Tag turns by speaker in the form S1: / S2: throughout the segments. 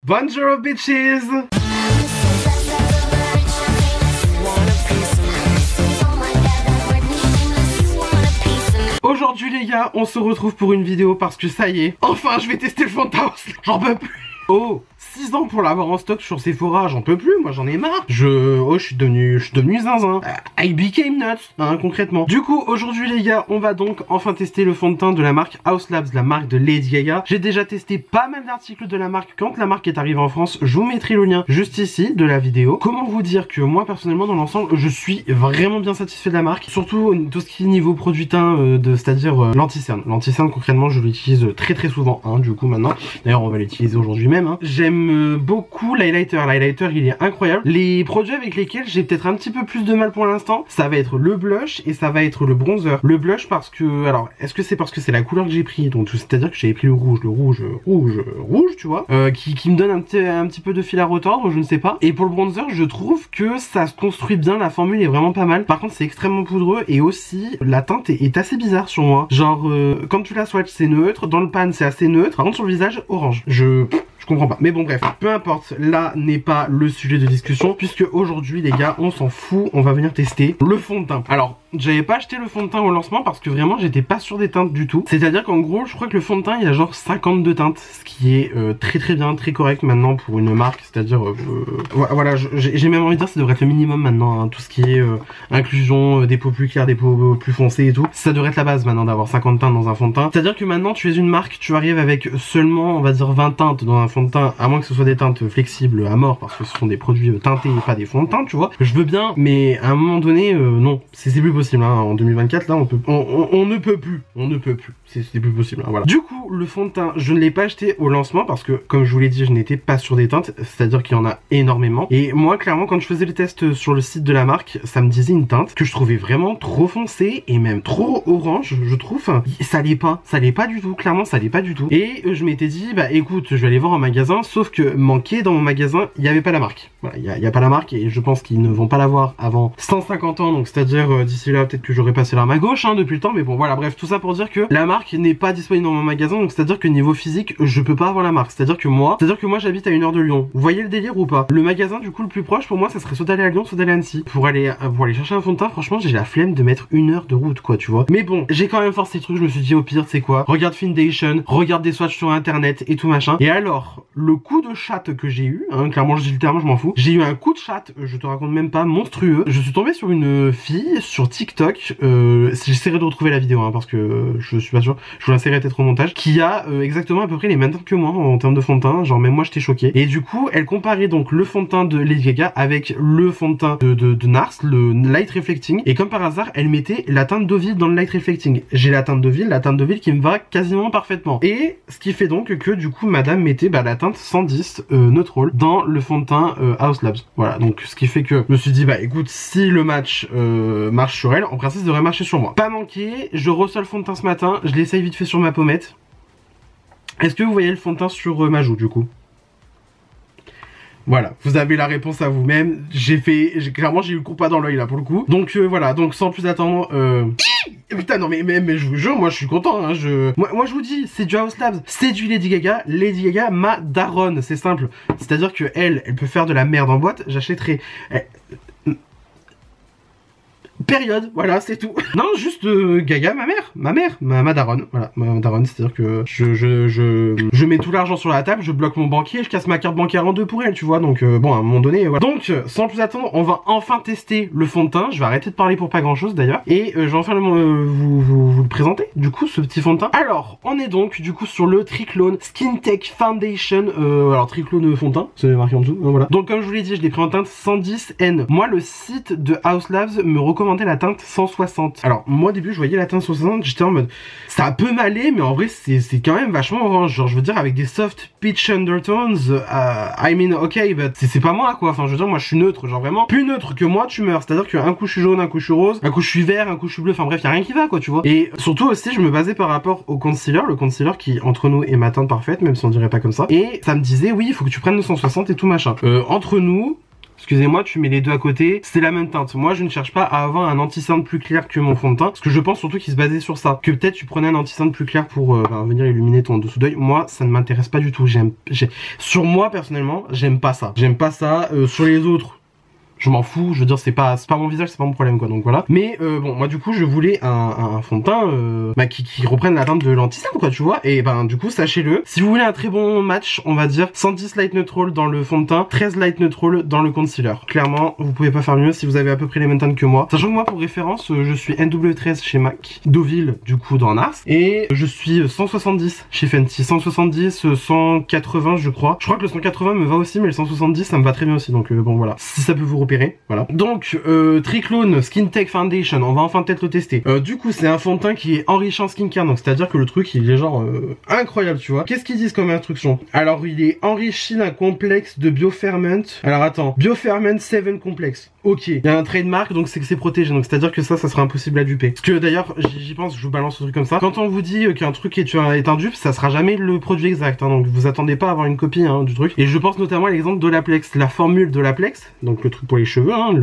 S1: Bonjour bitches. Aujourd'hui les gars, on se retrouve pour une vidéo parce que ça y est, enfin je vais tester le fond de teint, j'en peux plus. Oh, 6 ans pour l'avoir en stock sur Sephora, j'en peux plus, moi j'en ai marre. Je suis devenu zinzin. I became nuts, hein, concrètement. Du coup, aujourd'hui les gars, on va donc enfin tester le fond de teint de la marque Haus Labs, la marque de Lady Gaga. J'ai déjà testé pas mal d'articles de la marque quand la marque est arrivée en France. Je vous mettrai le lien juste ici de la vidéo. Comment vous dire que moi personnellement dans l'ensemble, je suis vraiment bien satisfait de la marque. Surtout tout ce qui est niveau produit teint, c'est-à-dire l'anti-cerne. L'anti-cerne concrètement, je l'utilise très souvent, hein, du coup maintenant. D'ailleurs, on va l'utiliser aujourd'hui même. Hein. J'aime beaucoup l'highlighter. L'highlighter, il est incroyable. Les produits avec lesquels j'ai peut-être un petit peu plus de mal pour l'instant, ça va être le blush et ça va être le bronzer. Le blush parce que, alors, est-ce que c'est parce que c'est la couleur que j'ai pris, donc c'est-à-dire que j'avais pris le rouge, tu vois, qui me donne un petit peu de fil à retordre, je ne sais pas. Et pour le bronzer, je trouve que ça se construit bien, la formule est vraiment pas mal. Par contre, c'est extrêmement poudreux et aussi la teinte est assez bizarre sur moi. Genre, quand tu la swatches, c'est neutre, dans le pan, c'est assez neutre. Par contre, sur le visage, orange. Je comprends pas. Mais bon, bref, peu importe, là n'est pas le sujet de discussion, puisque aujourd'hui, les gars, on s'en fout, on va venir tester le fond de teint. Alors, j'avais pas acheté le fond de teint au lancement parce que vraiment, j'étais pas sûr des teintes du tout. C'est-à-dire qu'en gros, je crois que le fond de teint, il y a genre 52 teintes, ce qui est très bien, très correct maintenant pour une marque. C'est-à-dire, voilà, j'ai même envie de dire, ça devrait être le minimum maintenant, hein, tout ce qui est inclusion des peaux plus claires, des peaux plus foncées et tout. Ça devrait être la base maintenant d'avoir 50 teintes dans un fond de teint. C'est-à-dire que maintenant, tu es une marque, tu arrives avec seulement, on va dire, 20 teintes dans un fond de teint, à moins que ce soit des teintes flexibles à mort, parce que ce sont des produits teintés et pas des fonds de teint, tu vois. Je veux bien, mais à un moment donné, non, c'est plus possible, hein. En 2024, là, on ne peut plus, c'est plus possible, hein, voilà. Du coup, le fond de teint, je ne l'ai pas acheté au lancement parce que, comme je vous l'ai dit, je n'étais pas sûr des teintes, c'est-à-dire qu'il y en a énormément. Et moi, clairement, quand je faisais les tests sur le site de la marque, ça me disait une teinte que je trouvais vraiment trop foncée et même trop orange, je trouve. Ça l'est pas du tout, clairement, ça l'est pas du tout. Et je m'étais dit, bah écoute, je vais aller voir en magasin, sauf que manqué dans mon magasin, il n'y avait pas la marque. Voilà, il n'y a pas la marque et je pense qu'ils ne vont pas l'avoir avant 150 ans, donc c'est-à-dire d'ici là, peut-être que j'aurais passé l'arme à gauche, hein, depuis le temps, mais bon, voilà, bref, tout ça pour dire que la marque n'est pas disponible dans mon magasin, donc c'est-à-dire que niveau physique, je peux pas avoir la marque. C'est-à-dire que moi, j'habite à 1 heure de Lyon. Vous voyez le délire ou pas? Le magasin, du coup, le plus proche pour moi, ça serait soit d'aller à Lyon, soit d'aller à Annecy. Pour aller chercher un fond de teint, franchement, j'ai la flemme de mettre 1 heure de route, quoi, tu vois. Mais bon, j'ai quand même forcé le truc, je me suis dit, au pire, c'est quoi? Regarde Foundation, regarde des swatchs sur internet et tout machin. Et alors, le coup de chatte que j'ai eu, hein, clairement, littéralement, je m'en fous. J'ai eu un coup de chatte, je te raconte même pas, monstrueux. Je suis tombé sur une fille sur TikTok, j'essaierai de retrouver la vidéo, hein, parce que je suis pas sûr, je vous l'insérerai peut-être au montage, qui a exactement à peu près les mêmes teintes que moi en termes de fond de teint, genre même moi j'étais choqué. Et du coup, elle comparait donc le fond de teint de Lady Gaga avec le fond de teint de NARS, le Light Reflecting, et comme par hasard, elle mettait la teinte Deauville dans le Light Reflecting. J'ai la teinte Deauville qui me va quasiment parfaitement. Et ce qui fait donc que du coup, madame mettait la teinte 110 Neutral dans le fond de teint Haus Labs. Voilà, donc ce qui fait que je me suis dit, bah écoute, si le match marche sur elle, en principe ça devrait marcher sur moi. Pas manqué, je reçois le fond de teint ce matin, je l'essaye vite fait sur ma pommette. Est-ce que vous voyez le fond de teint sur ma joue du coup? Voilà, vous avez la réponse à vous-même. Clairement j'ai eu le compas dans l'œil là pour le coup. Donc voilà, donc sans plus attendre, putain non mais je vous jure, moi je suis content, hein, moi je vous dis, c'est du Haus Labs, c'est du Lady Gaga. Lady Gaga, ma daronne, c'est simple. C'est-à-dire que elle peut faire de la merde en boîte, j'achèterai. Période, voilà, c'est tout. Non, juste Gaga, ma daronne, voilà, ma daronne, c'est-à-dire que je mets tout l'argent sur la table, je bloque mon banquier, je casse ma carte bancaire en deux pour elle, tu vois, donc bon, à un moment donné, voilà. Donc, sans plus attendre, on va enfin tester le fond de teint, je vais arrêter de parler pour pas grand-chose d'ailleurs, et je vais enfin vous le présenter, du coup, ce petit fond de teint. Alors, on est donc, du coup, sur le Triclone Skin Tech Foundation, alors Triclone fond de teint, c'est marqué en dessous, voilà. Donc, comme je vous l'ai dit, je l'ai pris en teinte 110N. Moi, le site de Haus Labs me recommande la teinte 160. Alors moi au début je voyais la teinte 160, j'étais en mode ça peut m'aller, mais en vrai c'est quand même vachement orange, genre je veux dire avec des soft peach undertones, I mean ok, but c'est pas moi quoi, enfin je veux dire moi je suis neutre, genre vraiment plus neutre que moi tu meurs, c'est à dire qu'un coup je suis jaune, un coup je suis rose, un coup je suis vert, un coup je suis bleu, enfin bref y'a rien qui va quoi tu vois. Et surtout aussi je me basais par rapport au concealer, le concealer qui entre nous est ma teinte parfaite, même si on dirait pas comme ça, et ça me disait oui il faut que tu prennes le 160 et tout machin. Entre nous, excusez-moi, tu mets les deux à côté, c'est la même teinte. Moi je ne cherche pas à avoir un anti-cerne plus clair que mon fond de teint, parce que je pense surtout qu'il se basait sur ça, que peut-être tu prenais un anti-cerne plus clair pour venir illuminer ton dessous d'œil. Moi ça ne m'intéresse pas du tout. Sur moi personnellement, j'aime pas ça. J'aime pas ça. Sur les autres, je m'en fous, je veux dire c'est pas mon visage, c'est pas mon problème quoi, donc voilà. Mais bon, moi du coup je voulais un fond de teint qui reprenne la teinte de l'anti-cerne quoi, tu vois. Et ben du coup sachez-le, si vous voulez un très bon match, on va dire 110 light neutral dans le fond de teint, 13 light neutral dans le concealer. Clairement vous pouvez pas faire mieux si vous avez à peu près les mêmes teintes que moi. Sachant que moi pour référence je suis NW13 chez MAC, Deauville du coup dans Nars, et je suis 170 chez Fenty, 170, 180 je crois. Je crois que le 180 me va aussi, mais le 170 ça me va très bien aussi, donc bon voilà. Si ça peut vous voilà. Donc Triclone Skin Tech Foundation, on va enfin peut-être le tester. Du coup c'est un fond de teint qui est enrichi en skincare, donc c'est à dire que le truc il est genre incroyable, tu vois. Qu'est-ce qu'ils disent comme instruction? Alors il est enrichi d'un complexe de Bioferment. Alors attends, Bioferment 7 complexe. Ok, il y a un trademark, donc c'est que c'est protégé, donc c'est à dire que ça sera impossible à duper. Parce que d'ailleurs j'y pense, je vous balance un truc comme ça. Quand on vous dit qu'un truc est un dupe, ça sera jamais le produit exact, hein, donc vous attendez pas à avoir une copie du truc. Et je pense notamment à l'exemple d'Olaplex, la formule d'Olaplex, donc le truc pour les cheveux, hein,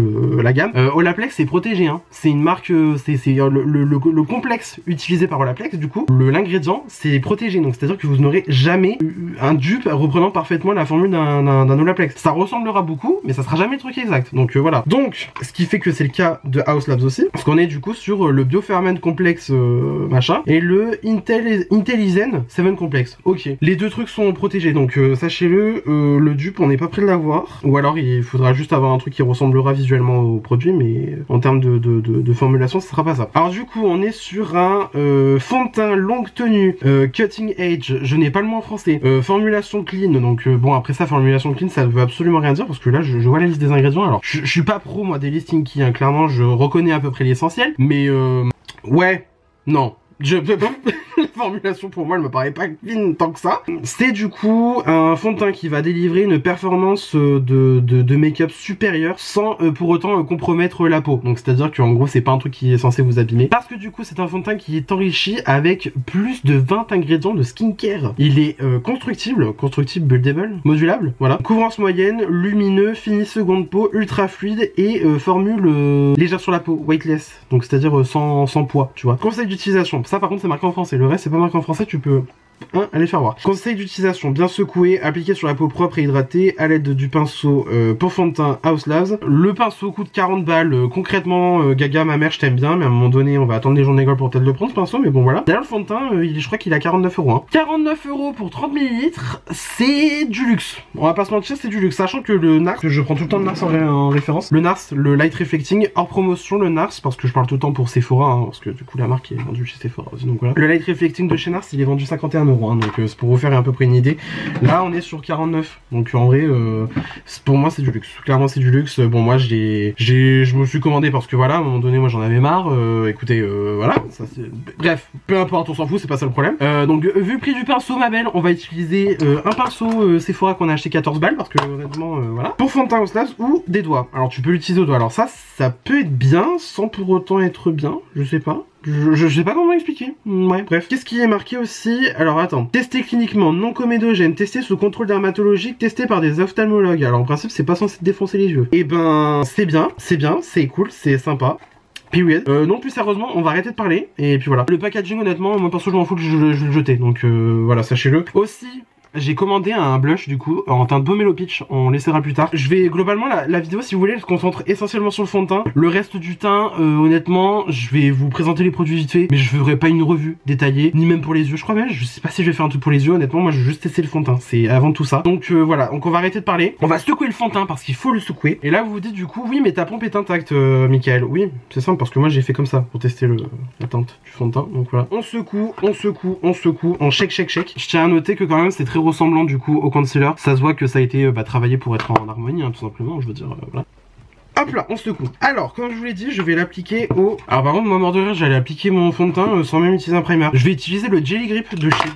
S1: la gamme. Olaplex c'est protégé, hein. C'est une marque, c'est le complexe utilisé par Olaplex, du coup, l'ingrédient c'est protégé, donc c'est à dire que vous n'aurez jamais un dupe reprenant parfaitement la formule d'un Olaplex. Ça ressemblera beaucoup, mais ça sera jamais le truc exact, donc voilà. Donc, ce qui fait que c'est le cas de Haus Labs aussi, parce qu'on est du coup sur le Bioferment Complex machin, et le Intellizen 7 Complex. Ok, les deux trucs sont protégés, donc sachez-le, le dupe on n'est pas prêt de l'avoir, ou alors il faudra juste avoir un truc qui ressemblera visuellement au produit, mais en termes de formulation ce sera pas ça. Alors du coup on est sur un fond de teint longue tenue, cutting edge, je n'ai pas le mot en français, formulation clean, donc bon après ça formulation clean ça ne veut absolument rien dire, parce que là je vois la liste des ingrédients. Alors je suis pas pro moi des listings qui, hein, clairement je reconnais à peu près l'essentiel, mais ouais, non. La formulation pour moi elle me paraît pas clean tant que ça. C'est du coup un fond de teint qui va délivrer une performance de make-up supérieure sans pour autant compromettre la peau. Donc c'est à dire qu'en gros c'est pas un truc qui est censé vous abîmer, parce que du coup c'est un fond de teint qui est enrichi avec plus de 20 ingrédients de skincare. Il est constructible, buildable, modulable, voilà. Couvrance moyenne, lumineux, fini seconde peau, ultra fluide et formule légère sur la peau, weightless, donc c'est à dire sans poids, tu vois. Conseil d'utilisation, ça par contre c'est marqué en français, le reste c'est pas marqué en français, tu peux allez faire voir. Conseil d'utilisation, bien secoué, appliqué sur la peau propre et hydratée à l'aide du pinceau pour fond de teint Haus Labs. Le pinceau coûte 40 balles, concrètement Gaga ma mère je t'aime bien, mais à un moment donné on va attendre les journées d'école pour peut-être le prendre ce pinceau, mais bon voilà. D'ailleurs le fond de teint je crois qu'il a 49 €, hein. 49 € pour 30 ml, c'est du luxe, on va pas se mentir, c'est du luxe, sachant que le NARS, je prends tout le temps le NARS en référence, le NARS, le Light Reflecting, hors promotion le NARS, parce que je parle tout le temps pour Sephora, hein, parce que du coup la marque est vendue chez Sephora aussi, donc voilà. Le Light Reflecting de chez NARS il est vendu 51 €, hein, donc c'est pour vous faire à peu près une idée. Là on est sur 49, donc en vrai pour moi c'est du luxe, clairement c'est du luxe. Bon moi je me suis commandé parce que voilà à un moment donné moi j'en avais marre, écoutez voilà ça, bref peu importe, on s'en fout, c'est pas ça le problème. Donc vu le prix du pinceau ma belle, on va utiliser un pinceau Sephora qu'on a acheté 14 balles, parce que honnêtement voilà, pour fond de teint Haus Labs ou des doigts. Alors tu peux l'utiliser au doigt, alors ça peut être bien sans pour autant être bien, je sais pas. Je sais pas comment expliquer. Ouais, bref. Qu'est-ce qui est marqué aussi? Alors attends. Testé cliniquement, non comédogène, testé sous contrôle dermatologique, testé par des ophtalmologues. Alors en principe, c'est pas censé te défoncer les yeux. Et ben, c'est bien, c'est cool, c'est sympa. Period. Non, plus sérieusement, on va arrêter de parler. Et puis voilà. Le packaging, honnêtement, moi perso, je m'en fous que je vais le jeter. Donc voilà, sachez-le. Aussi, j'ai commandé un blush du coup en teinte Pomelo Peach, on laissera plus tard. Je vais globalement la vidéo si vous voulez elle se concentre essentiellement sur le fond de teint. Le reste du teint honnêtement je vais vous présenter les produits vite fait, mais je ferai pas une revue détaillée, ni même pour les yeux je crois, même je sais pas si je vais faire un truc pour les yeux, honnêtement moi je vais juste tester le fond de teint, c'est avant tout ça. Donc voilà, donc on va arrêter de parler, on va secouer le fond de teint parce qu'il faut le secouer. Et là vous vous dites du coup oui mais ta pompe est intacte Michael. Oui c'est simple parce que moi j'ai fait comme ça pour tester la teinte du fond de teint. Donc voilà, on secoue, on shake. Je tiens à noter que quand même c'est très ressemblant du coup au concealer, ça se voit que ça a été travaillé pour être en harmonie hein, tout simplement, je veux dire voilà. Hop là, on secoue. Alors, comme je vous l'ai dit, je vais l'appliquer au... Alors par contre, moi mort de rire, j'allais appliquer mon fond de teint sans même utiliser un primer. Je vais utiliser le Jelly Grip de chez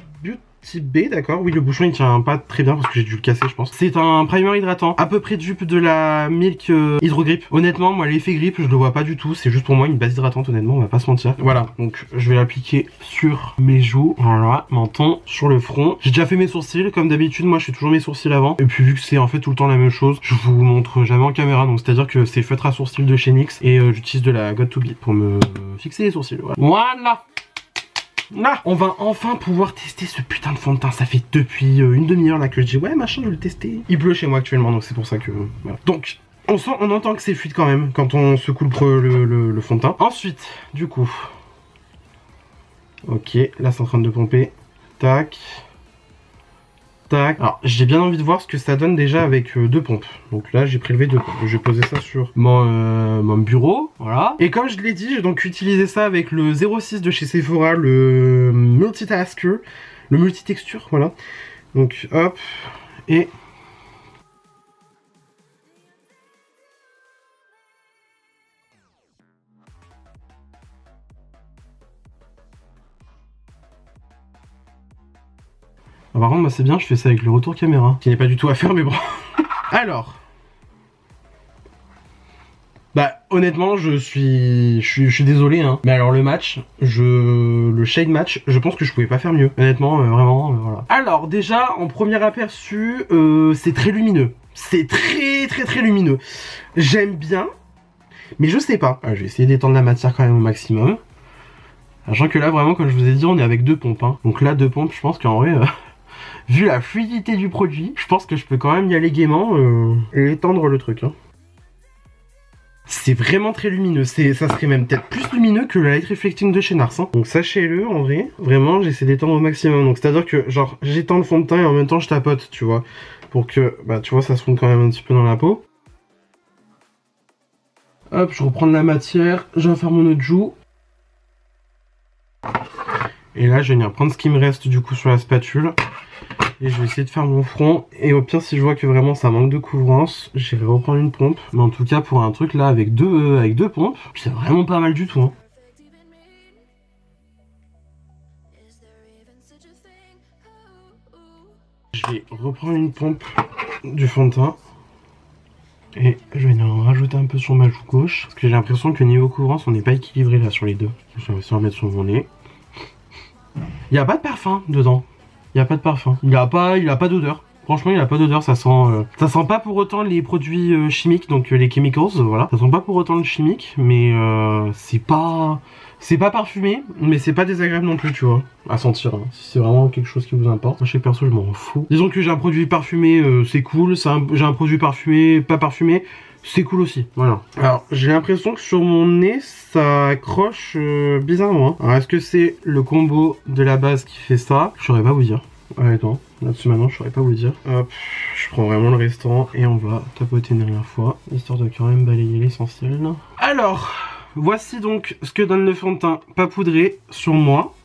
S1: type B, d'accord. Oui, le bouchon il tient pas très bien parce que j'ai dû le casser, je pense. C'est un primer hydratant, à peu près dupe de la Milk Hydro Grip. Honnêtement, moi l'effet grip, je le vois pas du tout. C'est juste pour moi une base hydratante, honnêtement, on va pas se mentir. Voilà, donc je vais l'appliquer sur mes joues, voilà, menton, sur le front. J'ai déjà fait mes sourcils, comme d'habitude, moi je fais toujours mes sourcils avant. Et puis vu que c'est en fait tout le temps la même chose, je vous montre jamais en caméra. Donc c'est à dire que c'est feutre à sourcils de chez NYX et j'utilise de la Got2b pour me fixer les sourcils. Voilà. Là, on va enfin pouvoir tester ce putain de fond de teint. Ça fait depuis une demi-heure là que je dis ouais machin, je vais le tester. Il pleut chez moi actuellement, donc c'est pour ça que voilà. Donc on entend que c'est fluide quand même quand on secoue le fond de teint. Ensuite, du coup, ok, là c'est en train de pomper. Tac. Tac. Alors j'ai bien envie de voir ce que ça donne déjà avec deux pompes. Donc là j'ai prélevé deux pompes. Je vais poser ça sur mon bureau. Voilà. Et comme je l'ai dit, j'ai donc utilisé ça avec le 06 de chez Sephora, le multitasker, le multitexture. Voilà. Donc hop. Et par contre, moi c'est bien, je fais ça avec le retour caméra, qui n'est pas du tout à faire, mais bon. Alors. Bah, honnêtement, je suis désolé, hein. Mais alors, le match, le shade match, je pense que je pouvais pas faire mieux. Honnêtement, vraiment, voilà. Alors, déjà, en premier aperçu, c'est très lumineux. C'est très lumineux. J'aime bien, mais je sais pas. Je vais essayer d'étendre la matière quand même au maximum. Sachant que là, vraiment, comme je vous ai dit, on est avec deux pompes, hein. Donc là, deux pompes, je pense qu'en vrai... vu la fluidité du produit, je pense que je peux quand même y aller gaiement et étendre le truc. Hein. C'est vraiment très lumineux. Ça serait même peut-être plus lumineux que le Light Reflecting de chez NARS. Hein. Donc sachez-le, en vrai, vraiment, j'essaie d'étendre au maximum. Donc c'est-à-dire que, genre, j'étends le fond de teint et en même temps, je tapote, tu vois. Pour que, bah, tu vois, ça se fonde quand même un petit peu dans la peau. Hop, je reprends de la matière, je vais faire mon autre joue. Et là, je vais venir prendre ce qui me reste, du coup, sur la spatule. Et je vais essayer de faire mon front. Et au pire, si je vois que vraiment ça manque de couvrance, j'irai reprendre une pompe. Mais en tout cas, pour un truc là avec deux pompes, c'est vraiment pas mal du tout. Hein. Je vais reprendre une pompe du fond de teint. Et je vais en rajouter un peu sur ma joue gauche. Parce que j'ai l'impression que niveau couvrance, on n'est pas équilibré là sur les deux. Je vais essayer de remettre sur mon nez. Il n'y a pas de parfum dedans. Il n'y a pas de parfum. Il a pas d'odeur. Franchement, il a pas d'odeur. Ça sent pas pour autant les produits chimiques, donc les chemicals, voilà. Ça sent pas pour autant le chimique, mais c'est pas parfumé, mais c'est pas désagréable non plus, tu vois, à sentir. Hein, si c'est vraiment quelque chose qui vous importe. Moi, chez perso, je m'en fous. Disons que j'ai un produit parfumé, c'est cool. J'ai un produit parfumé, pas parfumé. C'est cool aussi, voilà. Alors, j'ai l'impression que sur mon nez, ça accroche bizarrement. Hein. Alors, est-ce que c'est le combo de la base qui fait ça? Je saurais pas vous dire. Honnêtement, là-dessus maintenant, je saurais pas vous dire. Hop, je prends vraiment le restant et on va tapoter une dernière fois, histoire de quand même balayer l'essentiel. Alors, voici donc ce que donne le fond de teint pas poudré sur moi.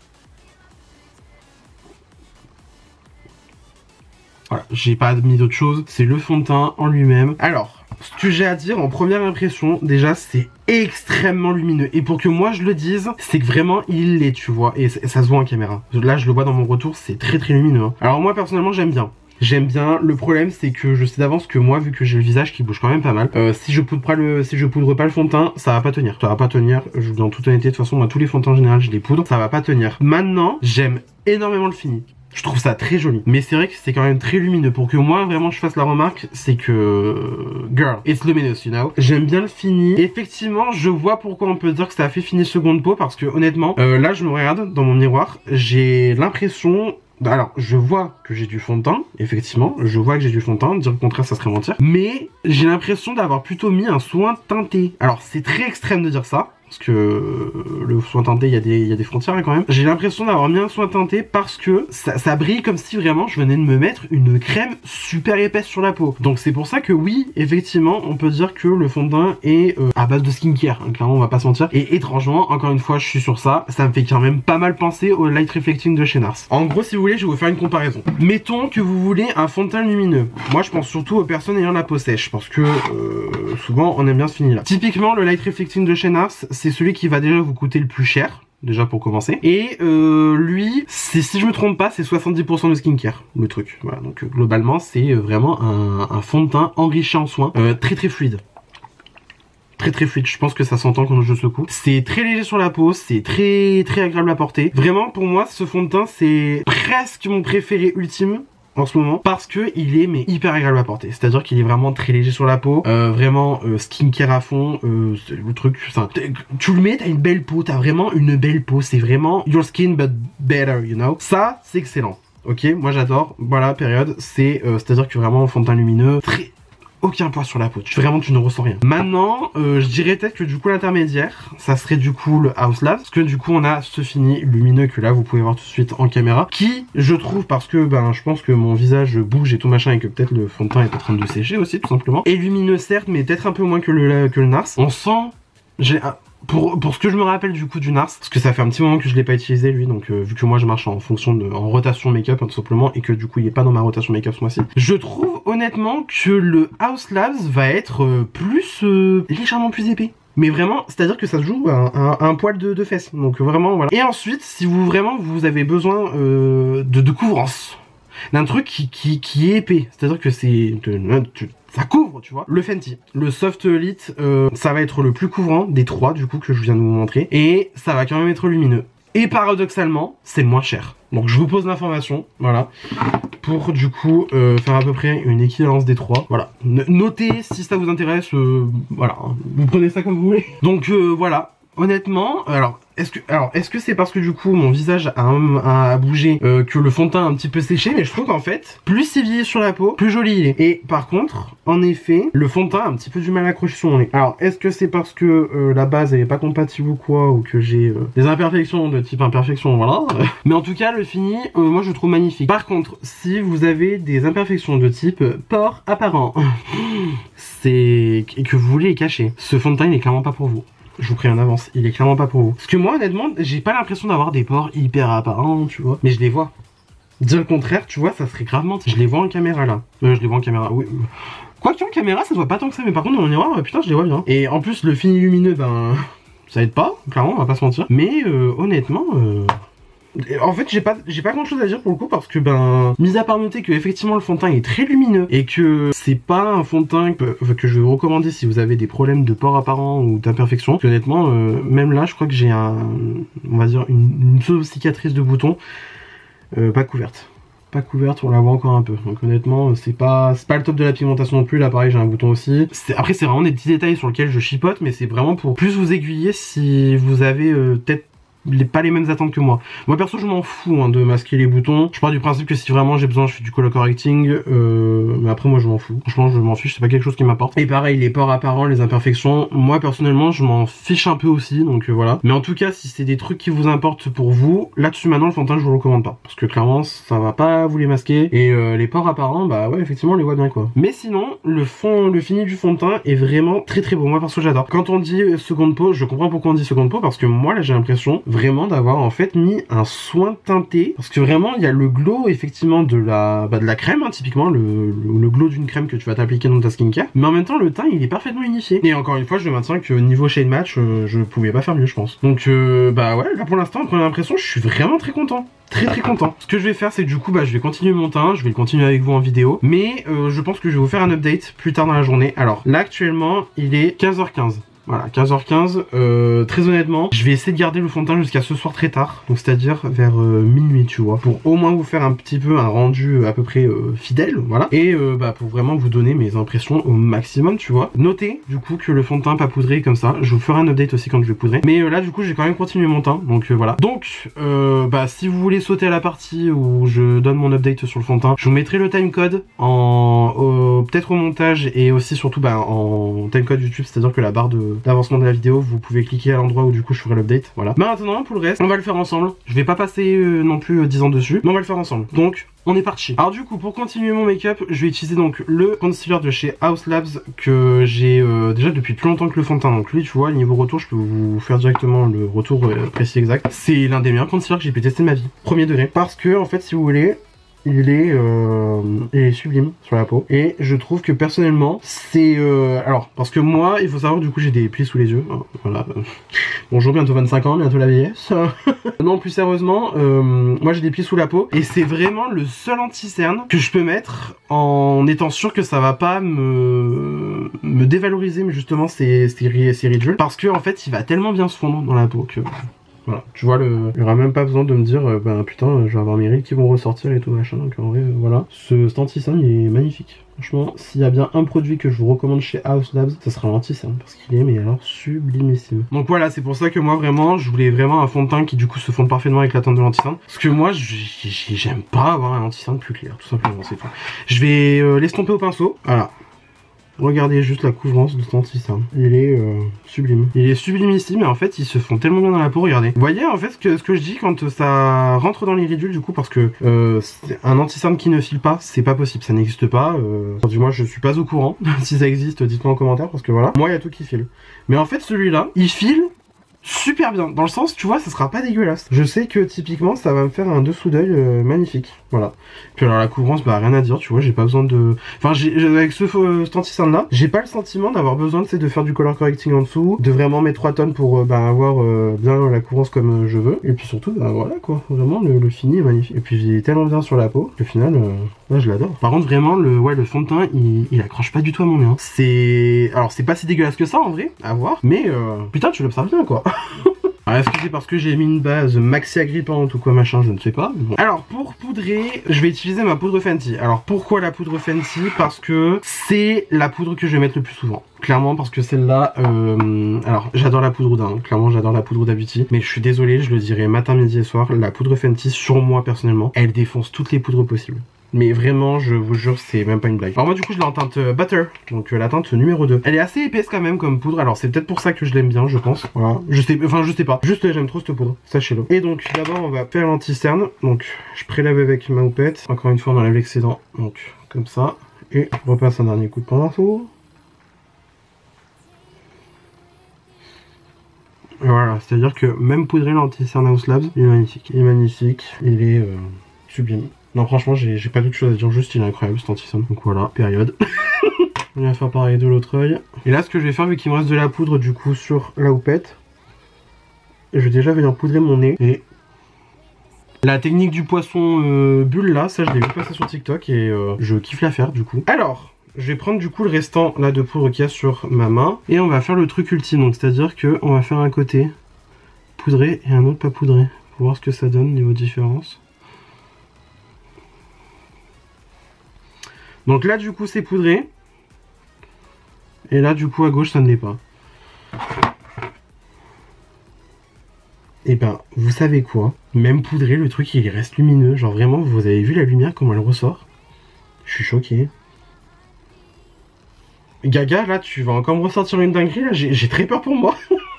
S1: Voilà, j'ai pas mis d'autre chose, c'est le fond de teint en lui-même. Alors, ce que j'ai à dire en première impression, déjà c'est extrêmement lumineux. Et pour que moi je le dise, c'est que vraiment il l'est, tu vois. Et ça se voit en caméra. Là je le vois dans mon retour, c'est très lumineux. Hein. Alors moi personnellement j'aime bien. J'aime bien, le problème c'est que je sais d'avance que moi, vu que j'ai le visage qui bouge quand même pas mal, si je poudre pas le fond de teint, ça va pas tenir. Ça va pas tenir, dans toute honnêteté, de toute façon moi tous les fonds de teint en général je les poudre, ça va pas tenir. Maintenant, j'aime énormément le fini. Je trouve ça très joli. Mais c'est vrai que c'est quand même très lumineux. Pour que moi, vraiment, je fasse la remarque, c'est que... Girl, it's luminous, you know. J'aime bien le fini. Effectivement, je vois pourquoi on peut dire que ça a fait fini seconde peau. Parce que, honnêtement, là, je me regarde dans mon miroir. J'ai l'impression... Alors, je vois que j'ai du fond de teint, effectivement, je vois que j'ai du fond de teint, dire le contraire ça serait mentir, mais j'ai l'impression d'avoir plutôt mis un soin teinté. Alors, c'est très extrême de dire ça, parce que le soin teinté, il y a des frontières hein, quand même. J'ai l'impression d'avoir mis un soin teinté parce que ça brille comme si vraiment je venais de me mettre une crème super épaisse sur la peau. Donc c'est pour ça que oui, effectivement, on peut dire que le fond de teint est à base de skincare, hein, clairement on va pas se mentir. Et étrangement, encore une fois, je suis sur ça, ça me fait quand même pas mal penser au Light Reflecting de chez NARS. En gros, si vous voulez, je vais vous faire une comparaison. Mettons que vous voulez un fond de teint lumineux. Moi, je pense surtout aux personnes ayant la peau sèche, parce que souvent, on aime bien ce fini là. Typiquement, le Light Reflecting de chez NARS, c'est celui qui va déjà vous coûter le plus cher. déjà pour commencer. Et lui, si je me trompe pas, c'est 70% de skincare, le truc. Voilà, donc globalement, c'est vraiment un fond de teint enrichi en soins, très très fluide. Très fluide, je pense que ça s'entend quand je secoue. C'est très léger sur la peau, c'est très agréable à porter. Vraiment, pour moi, ce fond de teint, c'est presque mon préféré ultime en ce moment, parce que il est mais hyper agréable à porter. C'est à dire qu'il est vraiment très léger sur la peau, vraiment skincare à fond, le truc, tu le mets, t'as une belle peau, t'as vraiment une belle peau, c'est vraiment your skin but better, you know. Ça, c'est excellent. Ok, moi j'adore. Voilà, période, c'est à dire que vraiment fond de teint lumineux, aucun poids sur la peau, vraiment tu ne ressens rien. Maintenant, je dirais peut-être que du coup l'intermédiaire, ça serait du coup le Haus Labs, parce que du coup on a ce fini lumineux que là vous pouvez voir tout de suite en caméra, qui je trouve, parce que je pense que mon visage bouge et tout machin et que peut-être le fond de teint est en train de sécher aussi tout simplement, et lumineux certes, mais peut-être un peu moins que le Nars. On sent, pour ce que je me rappelle du coup du Nars, parce que ça fait un petit moment que je l'ai pas utilisé lui, donc vu que moi je marche en rotation make-up tout simplement, et que du coup il est pas dans ma rotation make-up ce mois-ci, je trouve honnêtement que le Haus Labs va être légèrement plus épais. Mais vraiment, c'est à dire que ça se joue à un poil de fesses, donc vraiment voilà. Et ensuite, si vous avez besoin de couvrance, d'un truc qui est épais, c'est à dire que ça couvre, tu vois. Le Fenty, le Soft Lit, ça va être le plus couvrant des trois du coup que je viens de vous montrer, et ça va quand même être lumineux. Et paradoxalement, c'est le moins cher. Donc je vous pose l'information, voilà, pour du coup faire à peu près une équivalence des trois. Voilà, notez si ça vous intéresse, voilà, vous prenez ça comme vous voulez. Donc voilà. Honnêtement, alors est-ce que c'est parce que du coup mon visage a bougé que le fond de teint a un petit peu séché, mais je trouve qu'en fait, plus c'est vieilli sur la peau, plus joli il est. Et par contre, en effet, le fond de teint a un petit peu du mal à accrocher sur mon nez. Alors, est-ce que c'est parce que la base elle est pas compatible ou quoi, ou que j'ai des imperfections de type imperfection, voilà. Mais en tout cas, le fini, moi je le trouve magnifique. Par contre, si vous avez des imperfections de type pores apparents, et que vous voulez les cacher, ce fond de teint il est clairement pas pour vous. Je vous préviens en avance, il est clairement pas pour vous. Parce que moi, honnêtement, j'ai pas l'impression d'avoir des pores hyper apparents, tu vois. Mais je les vois. Dire le contraire, tu vois, ça serait gravement... Je les vois en caméra, là. Je les vois en caméra, oui. Quoique en caméra, ça se voit pas tant que ça. Mais par contre, dans mon miroir, putain, je les vois bien. Et en plus, le fini lumineux, ça aide pas, clairement, on va pas se mentir. Mais honnêtement... En fait, j'ai pas grand chose à dire pour le coup, parce que mis à part noter que effectivement le fond de teint est très lumineux et que c'est pas un fond de teint que je vais vous recommander si vous avez des problèmes de pores apparents ou d'imperfections. Honnêtement, même là, je crois que j'ai on va dire une pseudo cicatrice de bouton pas couverte. Pas couverte, on la voit encore un peu. Donc honnêtement, c'est pas le top de la pigmentation non plus. Là pareil, j'ai un bouton aussi. Après, c'est vraiment des petits détails sur lesquels je chipote, mais c'est vraiment pour plus vous aiguiller si vous avez peut-être pas les mêmes attentes que moi. Moi perso je m'en fous de masquer les boutons. Je pars du principe que si vraiment j'ai besoin je fais du color correcting, mais après moi je m'en fous. Franchement je m'en fiche, c'est pas quelque chose qui m'apporte. Et pareil les pores apparents, les imperfections, moi personnellement je m'en fiche un peu aussi, donc voilà. Mais en tout cas si c'est des trucs qui vous importent pour vous, là-dessus maintenant le fond de teint je vous le recommande pas. Parce que clairement ça va pas vous les masquer. Et les pores apparents, ouais effectivement on les voit bien quoi. Mais sinon le fini du fond de teint est vraiment très beau. Moi perso j'adore. Quand on dit seconde peau, je comprends pourquoi on dit seconde peau, parce que moi là j'ai l'impression vraiment d'avoir en fait mis un soin teinté, parce que vraiment il y a le glow effectivement de la crème, typiquement le glow d'une crème que tu vas t'appliquer dans ta skincare, mais en même temps le teint il est parfaitement unifié. Et encore une fois je maintiens que niveau shade match je pouvais pas faire mieux je pense. Donc ouais là pour l'instant en première impression je suis vraiment très content. Très content. Ce que je vais faire c'est que du coup je vais continuer mon teint, je vais le continuer avec vous en vidéo, mais je pense que je vais vous faire un update plus tard dans la journée. Alors là actuellement il est 15h15. Voilà, 15h15, très honnêtement, je vais essayer de garder le fond de teint jusqu'à ce soir très tard, donc c'est-à-dire vers minuit, tu vois, pour au moins vous faire un petit peu un rendu à peu près fidèle, voilà, et pour vraiment vous donner mes impressions au maximum, tu vois. Notez, du coup, que le fond de teint pas poudré comme ça, je vous ferai un update aussi quand je vais poudrer, mais là, du coup, j'ai quand même continué mon teint, donc voilà. Donc, si vous voulez sauter à la partie où je donne mon update sur le fond de teint, je vous mettrai le timecode peut-être au montage, et aussi surtout en timecode YouTube, c'est-à-dire que la barre d'avancement de la vidéo, vous pouvez cliquer à l'endroit où du coup je ferai l'update, voilà. Maintenant pour le reste, on va le faire ensemble. Je vais pas passer non plus 10 ans dessus, mais on va le faire ensemble. Donc on est parti. Alors du coup pour continuer mon make-up, je vais utiliser donc le concealer de chez Haus Labs que j'ai déjà depuis plus longtemps que le fond de teint. Donc lui tu vois, niveau retour je peux vous faire directement le retour précis exact. C'est l'un des meilleurs concealers que j'ai pu tester de ma vie, premier degré. Parce que en fait si vous voulez, il est sublime sur la peau. Et je trouve que personnellement, c'est... alors, parce que moi, il faut savoir, du coup, j'ai des plis sous les yeux. Hein, voilà. Bonjour, bientôt 25 ans, bientôt la vieillesse. Non, plus sérieusement, moi j'ai des plis sous la peau. Et c'est vraiment le seul anti-cerne que je peux mettre en étant sûr que ça va pas me dévaloriser, mais justement, ces ridules. Parce que, en fait, il va tellement bien se fondre dans la peau que... Voilà, tu vois, il n'y aura même pas besoin de me dire, ben putain, je vais avoir mes rides qui vont ressortir et tout machin. Donc en vrai, voilà. Cet anti-cerne, il est magnifique. Franchement, s'il y a bien un produit que je vous recommande chez Haus Labs, ça sera l'anti-cerne. Parce qu'il est, mais alors, sublimissime. Donc voilà, c'est pour ça que moi, vraiment, je voulais vraiment un fond de teint qui, du coup, se fonde parfaitement avec la teinte de l'anti-cerne. Parce que moi, j'aime pas avoir un anti-cerne plus clair, tout simplement, c'est tout. Je vais l'estomper au pinceau. Voilà. Regardez juste la couvrance de cet anti-cerne. Il est sublime. Il est sublimissime et en fait ils se font tellement bien dans la peau, regardez. Vous voyez en fait ce que je dis quand ça rentre dans les ridules du coup, parce que un anti-cerne qui ne file pas, c'est pas possible, ça n'existe pas. Du moins je suis pas au courant. Si ça existe, dites-moi en commentaire parce que voilà. Moi il y a tout qui file. Mais en fait celui-là, il file super bien, dans le sens, tu vois, ça sera pas dégueulasse. Je sais que typiquement ça va me faire un dessous d'œil magnifique, voilà. Puis alors la couvrance, bah rien à dire, tu vois, j'ai pas besoin de... Enfin, avec cet anti-cerne là, j'ai pas le sentiment d'avoir besoin de faire du color correcting en dessous, de vraiment mettre 3 tonnes pour avoir bien la couvrance comme je veux. Et puis surtout, bah voilà quoi, vraiment le fini est magnifique. Et puis il est tellement bien sur la peau, qu'au final, là je l'adore. Par contre vraiment, le fond de teint, il accroche pas du tout à mon nez. Hein. C'est... Alors c'est pas si dégueulasse que ça en vrai, à voir, mais putain tu l'observes bien quoi. Alors est-ce que c'est parce que j'ai mis une base maxi agrippante ou quoi machin, je ne sais pas. Bon. Alors pour poudrer, je vais utiliser ma poudre Fenty. Alors pourquoi la poudre Fenty? Parce que c'est la poudre que je vais mettre le plus souvent. Clairement parce que celle-là, alors j'adore la poudre Ouda, hein. Clairement j'adore la poudre Huda Beauty, mais je suis désolé, je le dirai matin, midi et soir, la poudre Fenty sur moi personnellement, elle défonce toutes les poudres possibles. Mais vraiment, je vous jure, c'est même pas une blague. Alors moi du coup je l'ai en teinte Butter, donc la teinte numéro 2. Elle est assez épaisse quand même comme poudre, alors c'est peut-être pour ça que je l'aime bien, je pense. Voilà, je sais pas. Juste j'aime trop cette poudre, sachez-le. Et donc d'abord on va faire l'anti-cerne. Donc je prélève avec ma houppette. Encore une fois on enlève l'excédent, donc comme ça. Et je repasse un dernier coup de pinceau. Voilà, c'est-à-dire que même poudrer l'anti-cerne Haus Labs, il est magnifique. Il est magnifique, il est sublime. Non franchement j'ai pas d'autre chose à dire, juste il est incroyable cet anti-cerne. Donc voilà, période. On va faire pareil de l'autre œil. Et là ce que je vais faire, vu qu'il me reste de la poudre du coup sur la houppette, je vais déjà venir poudrer mon nez. Et la technique du poisson bulle là, ça je l'ai vu passer sur TikTok et je kiffe la faire du coup. Alors, je vais prendre du coup le restant là de poudre qu'il y a sur ma main. Et on va faire le truc ultime, donc c'est-à-dire qu'on va faire un côté poudré et un autre pas poudré. Pour voir ce que ça donne niveau différence. Donc là du coup c'est poudré. Et là du coup à gauche ça ne l'est pas. Et ben vous savez quoi? Même poudré le truc il reste lumineux. Genre vraiment vous avez vu la lumière comment elle ressort? Je suis choqué. Gaga là tu vas encore me ressortir une dinguerie là, j'ai très peur pour moi.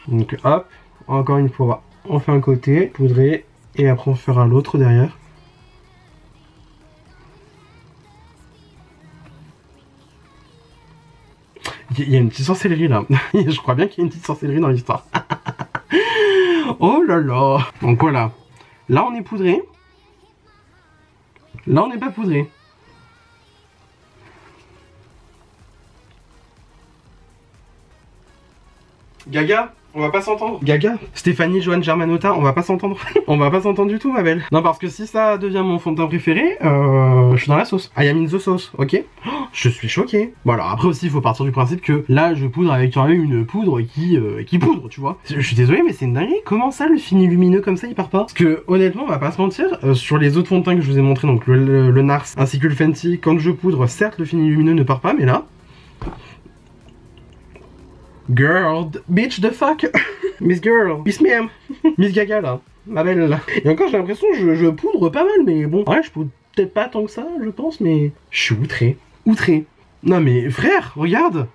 S1: Donc hop, encore une fois, on fait un côté poudré et après on fera l'autre derrière. Il y a une petite sorcellerie là. Je crois bien qu'il y a une petite sorcellerie dans l'histoire. Oh là là. Donc voilà. Là on est poudré. Là on n'est pas poudré. Gaga, on va pas s'entendre. Gaga, Stéphanie Joanne Germanotta, on va pas s'entendre. On va pas s'entendre du tout ma belle. Non parce que si ça devient mon fond de teint préféré, je suis dans la sauce. I am in the sauce, ok. Oh, je suis choqué. Bon alors après aussi il faut partir du principe que là je poudre avec quand même une poudre qui poudre, tu vois. Je suis désolé mais c'est une dinguerie. Comment ça le fini lumineux comme ça il part pas? Parce que honnêtement on va pas se mentir, sur les autres fonds de teint que je vous ai montré, donc le Nars ainsi que le Fenty, quand je poudre certes le fini lumineux ne part pas mais là... Girl, bitch the fuck. Miss Girl, Miss Miam, Miss Gaga là, ma belle là. Et encore j'ai l'impression que je poudre pas mal mais bon, ouais je poudre peut-être pas tant que ça je pense mais... Je suis outré, outré. Non mais frère, regarde.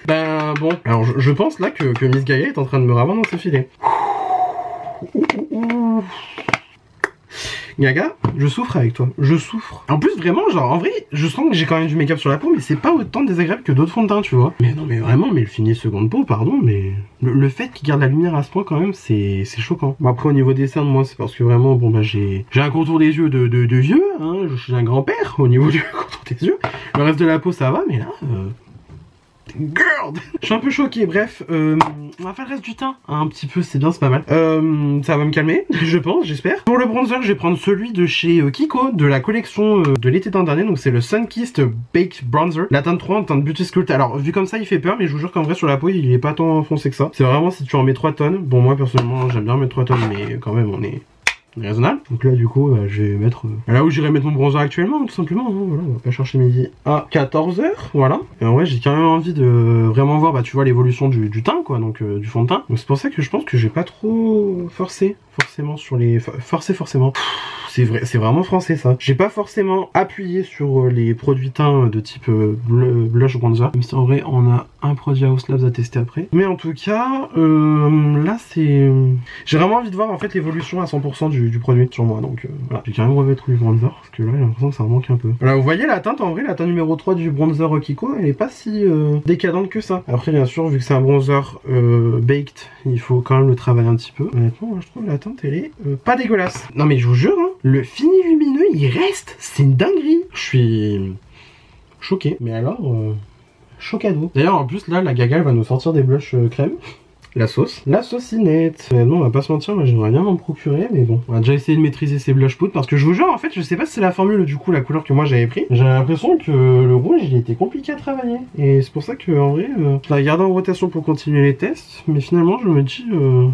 S1: Ben bon, alors je pense là que Miss Gaga est en train de me ravoir dans ses filets. Gaga, je souffre avec toi. Je souffre. En plus, vraiment, genre, en vrai, je sens que j'ai quand même du make-up sur la peau, mais c'est pas autant désagréable que d'autres fonds de teint, tu vois. Mais non, mais vraiment, mais le fini seconde peau, pardon, mais... Le fait qu'il garde la lumière à ce point, quand même, c'est choquant. Bon, après, au niveau des cernes, moi, c'est parce que vraiment, bon, bah, j'ai un contour des yeux de vieux, hein, je suis un grand-père au niveau du contour des yeux. Le reste de la peau, ça va, mais là... Girl, je suis un peu choqué, bref, on va faire le reste du teint, un petit peu, c'est bien, c'est pas mal. Ça va me calmer, je pense, j'espère. Pour le bronzer, je vais prendre celui de chez Kiko, de la collection de l'été d'un dernier, donc c'est le Sunkissed Baked Bronzer, la teinte 3 en teinte Beauty Sculpt. Alors, vu comme ça, il fait peur, mais je vous jure qu'en vrai, sur la peau, il est pas tant foncé que ça. C'est vraiment si tu en mets 3 tonnes, bon, moi, personnellement, j'aime bien mettre 3 tonnes, mais quand même, on est... raisonnable. Donc là du coup je vais mettre là où j'irai mettre mon bronzer actuellement tout simplement, hein. Voilà, on va pas chercher midi à 14 h, voilà. Et en vrai j'ai quand même envie de vraiment voir bah tu vois l'évolution du teint quoi, donc du fond de teint. Donc c'est pour ça que je pense que j'ai pas trop forcé forcément sur les forcément. C'est vrai, c'est vraiment français ça. J'ai pas forcément appuyé sur les produits teints de type blush bronzer. Même si en vrai on a un produit House Labs à tester après. Mais en tout cas, là c'est... J'ai vraiment envie de voir en fait l'évolution à 100% du produit sur moi. Donc voilà, j'ai quand même remettre du bronzer parce que là j'ai l'impression que ça me manque un peu. Voilà, vous voyez la teinte en vrai, la teinte numéro 3 du bronzer Kiko, elle est pas si décadente que ça. Après bien sûr, vu que c'est un bronzer baked, il faut quand même le travailler un petit peu. Honnêtement, moi, je trouve la teinte elle est pas dégueulasse. Non mais je vous jure, hein, le fini lumineux il reste, c'est une dinguerie. Je suis choqué. Mais alors, chocado. D'ailleurs en plus là la Gaga elle va nous sortir des blushs crème. La sauce. La saucinette. Non, on va pas se mentir, moi j'aimerais bien m'en procurer, mais bon. On va déjà essayer de maîtriser ces blush poudre parce que je vous jure, en fait, je sais pas si c'est la formule du coup, la couleur que moi j'avais pris. J'ai l'impression que le rouge il était compliqué à travailler. Et c'est pour ça que en vrai, je l'ai gardé en rotation pour continuer les tests. Mais finalement, je me dis,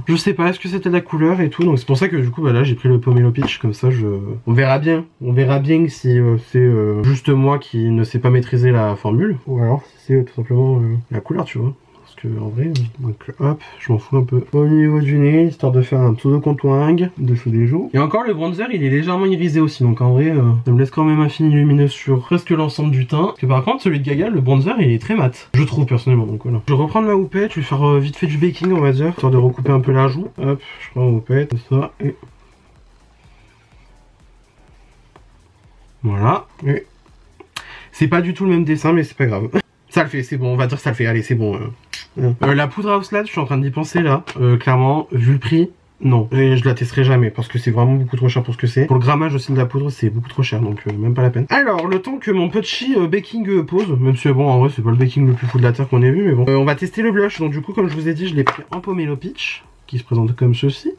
S1: je sais pas, est-ce que c'était la couleur et tout. Donc c'est pour ça que du coup, bah là j'ai pris le Pomelo Peach, comme ça on verra bien. On verra bien si c'est juste moi qui ne sais pas maîtriser la formule. Ou alors si c'est tout simplement la couleur, tu vois. En vrai, donc hop, je m'en fous un peu au niveau du nez, histoire de faire un pseudo contouring dessous des joues. Et encore le bronzer il est légèrement irisé aussi, donc en vrai ça me laisse quand même un fini lumineux sur presque l'ensemble du teint. Parce que par contre celui de Gaga, le bronzer il est très mat, je trouve personnellement, donc voilà. Je vais reprendre ma houppette, je vais faire vite fait du baking on va dire, histoire de recouper un peu la joue. Hop, je prends ma houppette, comme ça, et... voilà. Et... c'est pas du tout le même dessin mais c'est pas grave. Ça le fait, c'est bon, on va dire que ça le fait, allez c'est bon. La poudre House Labs, je suis en train d'y penser là, clairement, vu le prix, non. Et je la testerai jamais parce que c'est vraiment beaucoup trop cher pour ce que c'est. Pour le grammage aussi de la poudre, c'est beaucoup trop cher, donc même pas la peine. Alors, le temps que mon petit baking pose, même si bon, en vrai, c'est pas le baking le plus fou de la terre qu'on ait vu, mais bon. On va tester le blush, donc du coup, comme je vous ai dit, je l'ai pris en Pomelo Peach, qui se présente comme ceci.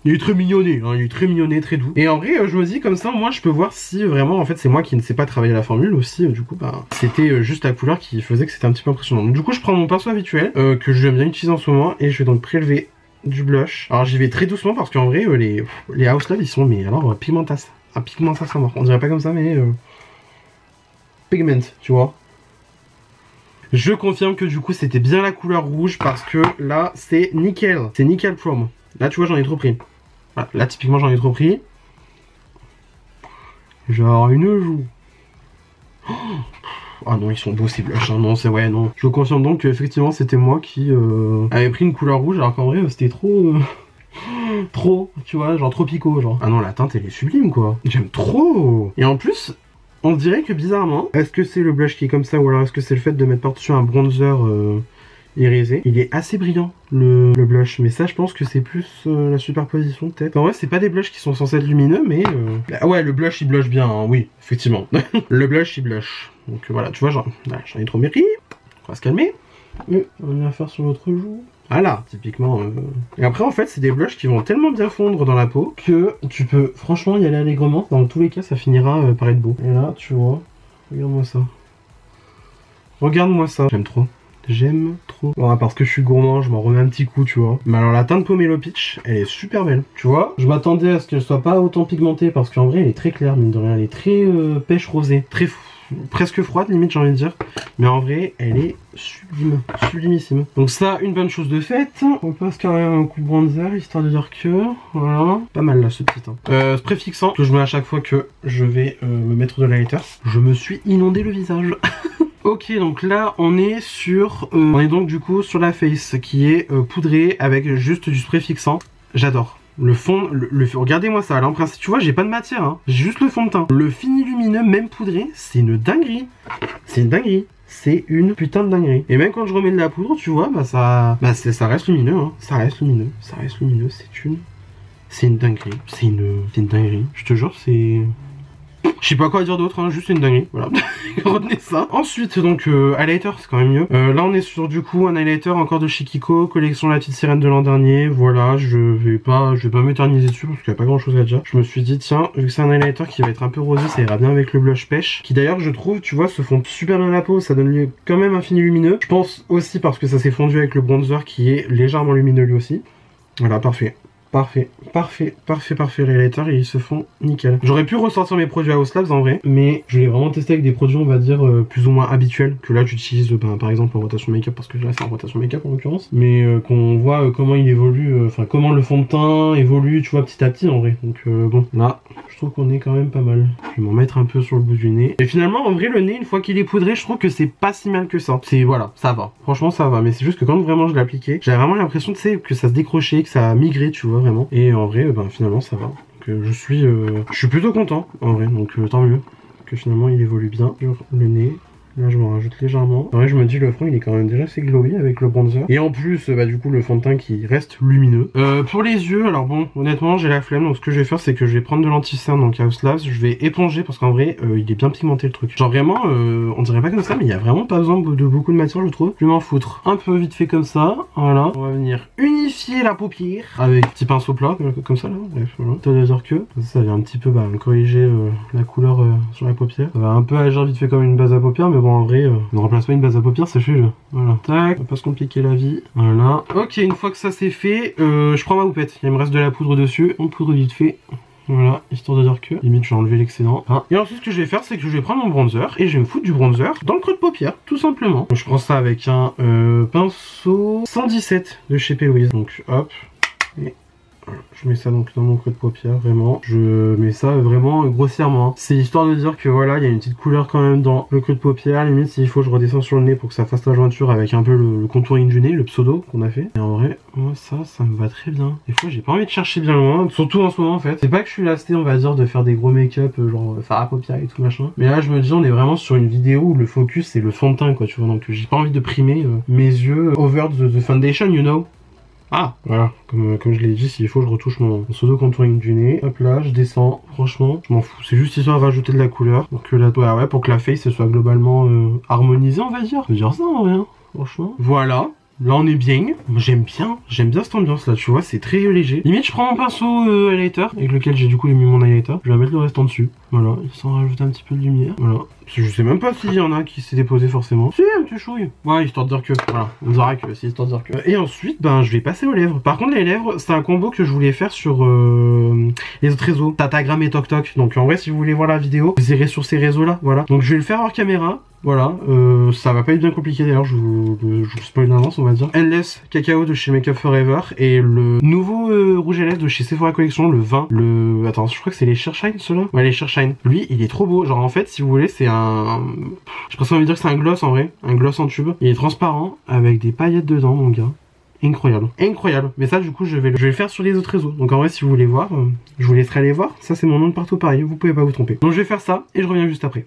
S1: Il est très mignonné, hein, il est très mignonné, très doux. Et en vrai, je me dis comme ça, moi je peux voir si vraiment, en fait, c'est moi qui ne sais pas travailler la formule aussi. Du coup, bah, c'était juste la couleur qui faisait que c'était un petit peu impressionnant. Donc du coup, je prends mon pinceau habituel, que j'aime bien utiliser en ce moment, et je vais donc prélever du blush. Alors j'y vais très doucement parce qu'en vrai, les House Labs, ils sont, mais alors, pigmentas. Ah, pigmentas à mort. On dirait pas comme ça, mais... pigment, tu vois. Je confirme que du coup, c'était bien la couleur rouge parce que là, c'est nickel. C'est nickel chrome. Là, tu vois, j'en ai trop pris. Voilà, là, typiquement, j'en ai trop pris. Genre une joue. Ah non, ils sont beaux ces blushs. Hein. Non, c'est ouais, non. Je confirme donc qu'effectivement, c'était moi qui avait pris une couleur rouge, alors qu'en vrai, c'était trop... trop, tu vois, genre trop picot, genre. Ah non, la teinte, elle est sublime, quoi. J'aime trop. Et en plus... on dirait que bizarrement, est-ce que c'est le blush qui est comme ça ou alors est-ce que c'est le fait de mettre par-dessus un bronzer irisé? Il est assez brillant le blush, mais ça je pense que c'est plus la superposition peut-être. En vrai c'est pas des blushs qui sont censés être lumineux mais... Ah ouais le blush il blush bien, hein, oui effectivement. Le blush il blush. Donc voilà tu vois j'en ai trop mérité. On va se calmer. On va faire sur l'autre joue. Voilà, typiquement. Et après, en fait, c'est des blushs qui vont tellement bien fondre dans la peau que tu peux franchement y aller allègrement. Dans tous les cas, ça finira par être beau. Et là, tu vois, regarde-moi ça. Regarde-moi ça. J'aime trop. J'aime trop. Voilà, parce que je suis gourmand, je m'en remets un petit coup, tu vois. Mais alors, la teinte Pomelo Peach, elle est super belle. Tu vois, je m'attendais à ce qu'elle soit pas autant pigmentée parce qu'en vrai, elle est très claire, mine de rien. Elle est très pêche rosée. Très presque froide limite j'ai envie de dire, mais en vrai elle est sublime, sublimissime. Donc ça une bonne chose de faite. On passe quand même un coup de bronzer histoire de dire que voilà, pas mal là ce petit teint. Spray fixant que je mets à chaque fois que je vais me mettre de l'highlighter. Je me suis inondé le visage. Ok donc là on est sur on est donc du coup sur la face qui est poudrée avec juste du spray fixant. J'adore. Le fond, regardez-moi ça, alors en principe, tu vois, j'ai pas de matière, hein. J'ai juste le fond de teint. Le fini lumineux, même poudré, c'est une dinguerie. C'est une dinguerie. C'est une putain de dinguerie. Et même quand je remets de la poudre, tu vois, ça reste lumineux, hein. Ça reste lumineux, c'est une dinguerie. C'est une dinguerie. Je te jure, c'est... Je sais pas quoi dire d'autre, hein, juste une dinguerie, voilà. Retenez ça. Ensuite, donc, highlighter, c'est quand même mieux. Là, on est sur, du coup, un highlighter encore de chez Kiko, collection La Petite Sirène de l'an dernier. Voilà, je vais pas m'éterniser dessus parce qu'il y a pas grand chose à dire. Je me suis dit, tiens, vu que c'est un highlighter qui va être un peu rosé, ça ira bien avec le blush pêche, qui d'ailleurs, je trouve, tu vois, se fond super bien la peau, ça donne lieu quand même un fini lumineux. Je pense aussi parce que ça s'est fondu avec le bronzer qui est légèrement lumineux lui aussi. Voilà, parfait. Parfait, les highlighters, ils se font nickel. J'aurais pu ressortir mes produits House Labs en vrai, mais je l'ai vraiment testé avec des produits, on va dire, plus ou moins habituels, que là j'utilise par exemple en rotation make-up, parce que là c'est en rotation make-up en l'occurrence, mais qu'on voit comment il évolue, enfin comment le fond de teint évolue, tu vois, petit à petit en vrai. Donc bon, là, je trouve qu'on est quand même pas mal. Je vais m'en mettre un peu sur le bout du nez. Et finalement, en vrai, le nez, une fois qu'il est poudré, je trouve que c'est pas si mal que ça. C'est, voilà, ça va. Franchement, ça va, mais c'est juste que quand vraiment je l'ai appliqué, j'avais vraiment l'impression, tu sais, que ça se décrochait, que ça migrait, tu vois, vraiment. Et en vrai, finalement ça va. Donc je suis plutôt content en vrai, donc tant mieux que finalement il évolue bien sur le nez. Là je m'en rajoute légèrement. En vrai je me dis le front il est quand même déjà assez glowy avec le bronzer. Et en plus du coup le fond de teint qui reste lumineux. Pour les yeux, alors bon honnêtement j'ai la flemme, donc ce que je vais faire c'est que je vais prendre de l'anti-cerne donc House Labs, je vais éponger parce qu'en vrai il est bien pigmenté le truc. Genre vraiment on dirait pas comme ça mais il y a vraiment pas besoin de beaucoup de matière je trouve. Je vais m'en foutre un peu vite fait comme ça, voilà. On va venir unifier la paupière avec un petit pinceau plat comme ça là, bref voilà. C'est-à-dire que ça vient un petit peu corriger la couleur sur la paupière. Ça va un peu agir vite fait comme une base à paupières mais bon en vrai, ne remplace pas une base à paupières, sachez-le. Voilà, tac, on va pas se compliquer la vie. Voilà. Ok, une fois que ça c'est fait, je prends ma houppette. Il me reste de la poudre dessus. On poudre vite fait. Voilà, histoire de dire que, limite, je vais enlever l'excédent. Hein. Et ensuite, ce que je vais faire, c'est que je vais prendre mon bronzer et je vais me foutre du bronzer dans le creux de paupière, tout simplement. Donc, je prends ça avec un pinceau 117 de chez P. Louise. Donc, hop. Et je mets ça donc dans mon creux de paupière, vraiment. Je mets ça vraiment grossièrement. C'est histoire de dire que voilà, il y a une petite couleur quand même dans le creux de paupière. Limite, s'il faut, je redescends sur le nez pour que ça fasse la jointure avec un peu le contouring du nez, le pseudo qu'on a fait. Et en vrai, moi, ça me va très bien. Des fois, j'ai pas envie de chercher bien loin, surtout en ce moment en fait. C'est pas que je suis lasté, on va dire, de faire des gros make-up, genre fard à paupières et tout machin. Mais là, je me dis, on est vraiment sur une vidéo où le focus c'est le fond de teint, quoi, tu vois. Donc, j'ai pas envie de primer mes yeux over the foundation, you know. Ah, voilà, comme je l'ai dit, s'il faut, je retouche mon pseudo contouring du nez. Hop là, je descends, franchement, je m'en fous. C'est juste histoire de rajouter de la couleur. Donc là, ouais, pour que la face soit globalement harmonisée, on va dire. Je veux dire ça en rien, franchement. Voilà. Là on est bien, j'aime bien cette ambiance là, tu vois, c'est très léger. Limite je prends mon pinceau highlighter, avec lequel j'ai du coup mis mon highlighter, je vais mettre le restant dessus, voilà, sans rajouter un petit peu de lumière, voilà. Je sais même pas s'il y en a qui s'est déposé forcément. Si, un petit chouille. Ouais, histoire de dire que, voilà, on dira que c'est histoire de dire que. Et ensuite, je vais passer aux lèvres. Par contre les lèvres, c'est un combo que je voulais faire sur les autres réseaux, Tatagram et TokTok. Donc en vrai si vous voulez voir la vidéo, vous irez sur ces réseaux là, voilà. Donc je vais le faire hors caméra. Voilà, ça va pas être bien compliqué d'ailleurs, je vous spoil une avance on va dire. Endless Cacao de chez Make Up Forever et le nouveau rouge à lèvres de chez Sephora Collection, le 20, attends, je crois que c'est les Sheer Shine ceux-là. Ouais, les Sheer Shine. Lui, il est trop beau, genre en fait, si vous voulez, c'est j'ai presque envie de dire que c'est un gloss en vrai, un gloss en tube. Il est transparent avec des paillettes dedans mon gars. Incroyable, incroyable. Mais ça du coup je vais le faire sur les autres réseaux. Donc en vrai si vous voulez voir, je vous laisserai aller voir. Ça c'est mon nom de partout pareil, vous pouvez pas vous tromper. Donc je vais faire ça et je reviens juste après.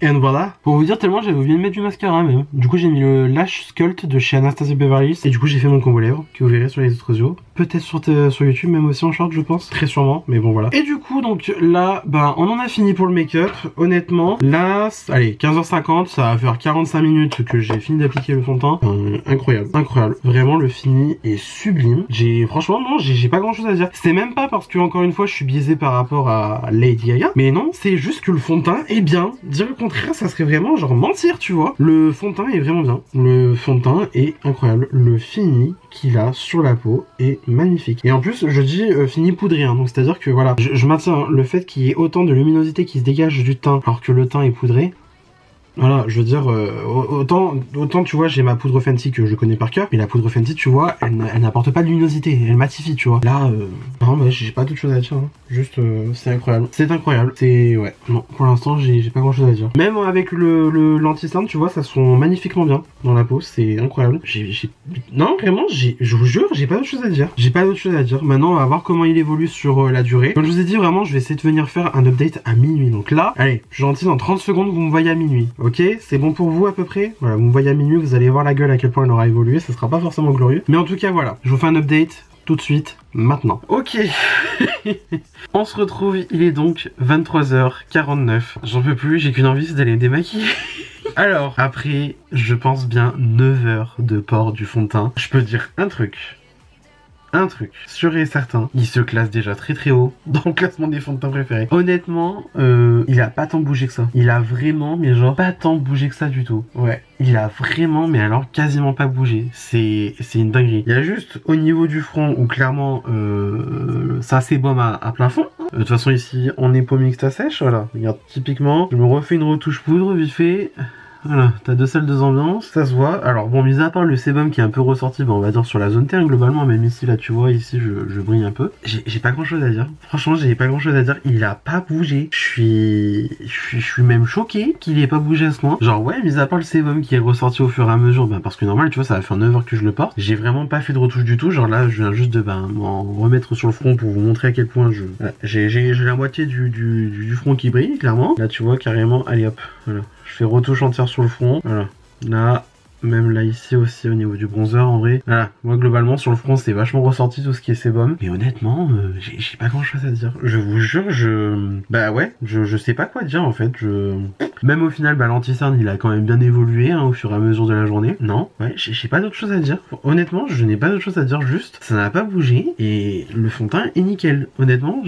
S1: Et voilà, pour vous dire tellement j'avais oublié de mettre du mascara même. Du coup j'ai mis le Lash Sculpt de chez Anastasia Beverly Hills. Et du coup j'ai fait mon combo lèvres que vous verrez sur les autres réseaux. Peut-être sur YouTube, même aussi en short je pense. Très sûrement, mais bon voilà. Et du coup donc là, on en a fini pour le make-up. Honnêtement, là, allez, 15h50, ça va faire 45 minutes que j'ai fini d'appliquer le fond de teint. Incroyable, incroyable. Vraiment le fini est sublime. Franchement non, j'ai pas grand chose à dire. C'est même pas parce que encore une fois je suis biaisé par rapport à Lady Gaga. Mais non, c'est juste que le fond de teint est bien. Dire le contraire, ça serait vraiment genre mentir, tu vois. Le fond de teint est vraiment bien. Le fond de teint est incroyable. Le fini qu'il a sur la peau est magnifique. Et en plus, je dis fini poudré, hein, donc c'est-à-dire que voilà, je maintiens le fait qu'il y ait autant de luminosité qui se dégage du teint alors que le teint est poudré. Voilà, je veux dire, autant tu vois, j'ai ma poudre Fenty que je connais par cœur, mais la poudre Fenty, tu vois, elle n'apporte pas de luminosité, elle matifie, tu vois. Là, non, mais j'ai pas d'autre chose à dire, hein. Juste, c'est incroyable. C'est incroyable. C'est, ouais, non, pour l'instant, j'ai pas grand chose à dire. Même avec l'anti-cerne, tu vois, ça sent magnifiquement bien dans la peau, c'est incroyable. Non, vraiment, je vous jure, j'ai pas d'autre chose à dire. J'ai pas d'autre chose à dire. Maintenant, on va voir comment il évolue sur la durée. Comme je vous ai dit, vraiment, je vais essayer de venir faire un update à minuit. Donc là, allez, je suis gentil, dans 30 secondes, vous me voyez à minuit. Ok, c'est bon pour vous à peu près? Voilà, vous me voyez à minuit, vous allez voir la gueule à quel point elle aura évolué, ça sera pas forcément glorieux. Mais en tout cas, voilà, je vous fais un update tout de suite, maintenant. Ok, on se retrouve, il est donc 23h49. J'en peux plus, j'ai qu'une envie, c'est d'aller me démaquiller. Alors, après, je pense bien 9 heures de port du fond de teint, je peux dire un truc, sûr et certain, il se classe déjà très très haut dans le classement des fonds de teint préférés. Honnêtement, il a pas tant bougé que ça. Il a vraiment, mais genre, pas tant bougé que ça du tout. Ouais, il a vraiment, mais alors quasiment pas bougé. C'est une dinguerie. Il y a juste au niveau du front où clairement, ça s'ébaume à plein fond. De toute façon ici, on est pas mixte à sèche, voilà. Regarde, typiquement, je me refais une retouche poudre vite fait. Voilà, t'as 2 salles, 2 ambiances, ça se voit. Alors bon, mis à part le sébum qui est un peu ressorti, on va dire sur la zone T, globalement, même ici, là, tu vois, ici, je brille un peu. J'ai pas grand chose à dire. Franchement, j'ai pas grand chose à dire. Il a pas bougé. Je suis même choqué qu'il ait pas bougé à ce point. Genre, ouais, mis à part le sébum qui est ressorti au fur et à mesure, parce que normal, tu vois, ça va faire 9 heures que je le porte. J'ai vraiment pas fait de retouche du tout. Genre là, je viens juste de m'en remettre sur le front pour vous montrer à quel point voilà, j'ai la moitié du front qui brille, clairement. Là, tu vois, carrément, allez hop, voilà. Je fais retouche entière sur le front, voilà. Là, même là ici aussi au niveau du bronzer en vrai. Voilà, moi globalement sur le front c'est vachement ressorti tout ce qui est sébum. Mais honnêtement, j'ai pas grand chose à dire. Je vous jure, bah ouais, je sais pas quoi dire en fait. Même au final, l'anti-cerne il a quand même bien évolué hein, au fur et à mesure de la journée. Non, ouais, j'ai pas d'autre chose à dire. Honnêtement, je n'ai pas d'autre chose à dire, juste ça n'a pas bougé et le fond de teint est nickel. Honnêtement,